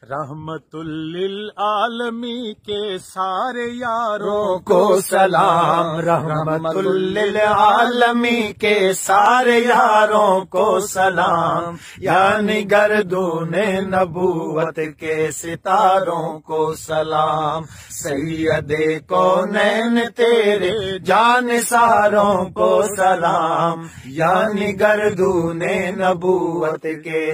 رحمت للعالمین کے سارے یاروں کو سلام، رحمت للعالمین کے سارے یاروں کو سلام، یعنی گردون نبوت کے ستاروں کو سلام، سید کونین تیرے جانثاروں کو سلام، یعنی گردون نبوت کے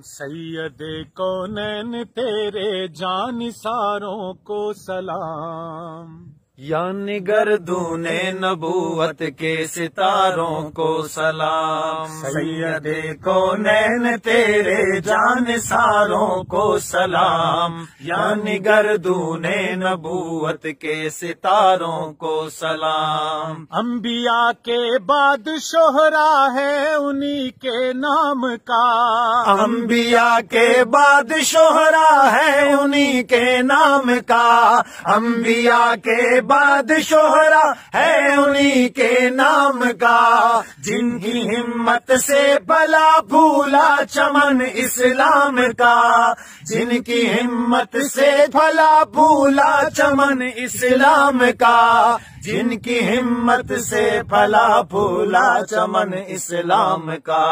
سید کونین تیرے جانثاروں کو سلام، یعنی گردون نبوت کے ستاروں کو سلام، سید کونین تیرے جانثاروں کو سلام، یعنی گردون نبوت کے ستاروں کو سلام، انبیاء کے بعد شہرا ہے انہی کے نام کا، انبیاء کے بعد شہرا ہے انہی کے نام کا، انبیاء کے بعد شہرا ہے انہی کے نام کا، جن کی ہمت سے بلا پھولا چمن اسلام کا، جن کی ہمت سے پھلا پھولا چمن اسلام کا، جن کی ہمت سے پھلا پھولا چمن اسلام کا،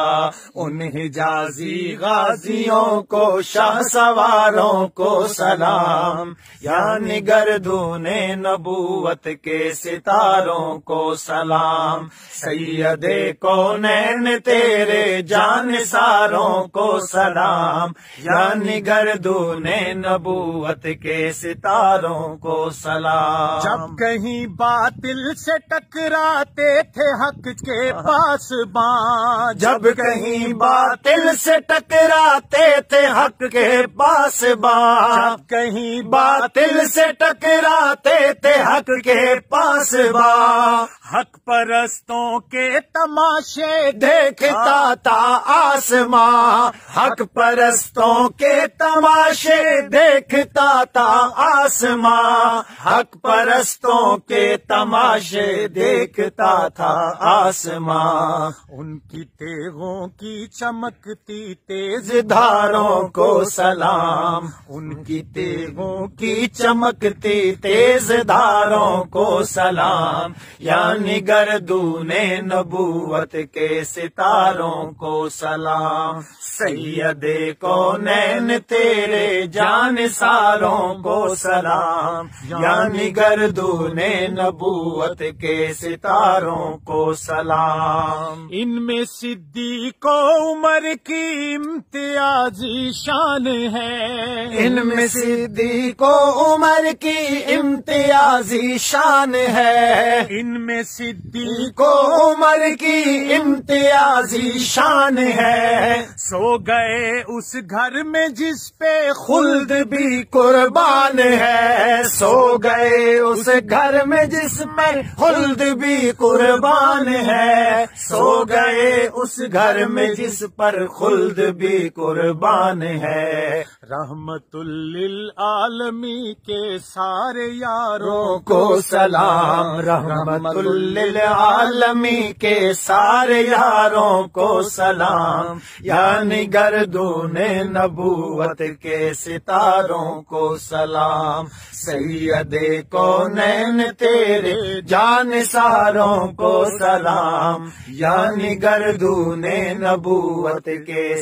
ان حجازی غازیوں کو شاہ سواروں کو سلام، یعنی گردون نبوت کے ستاروں کو سلام، سید کونین تیرے جانثاروں کو سلام، یعنی گردون نبوت کے ستاروں کو سلام، جب کہیں باطل سے ٹکراتے تھے حق کے پاسبان، جب کہیں باطل سے ٹکراتے تھے حق کے پاسبان، جب کہیں باطل سے ٹکراتے تھے حق کے پاسبان، حق پرستوں کے تماشے دیکھتا تھا آسماں، حق پرستوں کے تماشے دیکھتا تھا آسماں، حق پرستوں کے تماشے دیکھتا تھا آسماں، ان کی تیغوں کی چمکتی تیز دھاروں کو سلام، ان کی تیغوں کی چمکتی تیز دھاروں کو سلام، یعنی گردون نبوت کے ستاروں کو سلام، سید کونین تیرے جانثاروں کو سلام، یعنی گردون نبوت کے ستاروں کو سلام، ان میں صدیق و عمر کی امتیازی شان ہے، ان میں صدیق و عمر کی امتیازی شان ہے، ان میں صدیق کو عمر کی امتیازی شان ہے، سو گئے اس گھر میں جس پہ خلد بھی قربان ہے، سو گئے اس گھر میں جس پر خلد بھی قربان ہے، سو گئے اس گھر میں جس پر خلد بھی قربان ہے، رحمت للعالمین کے سارے یاروں کو سلام، رحمت للعالمین کے سارے یاروں کو سلام، یعنی گردون نبوت کے ستاروں کو سلام، سید کونین تیرے جانثاروں کو سلام، یعنی گردون نبوت کے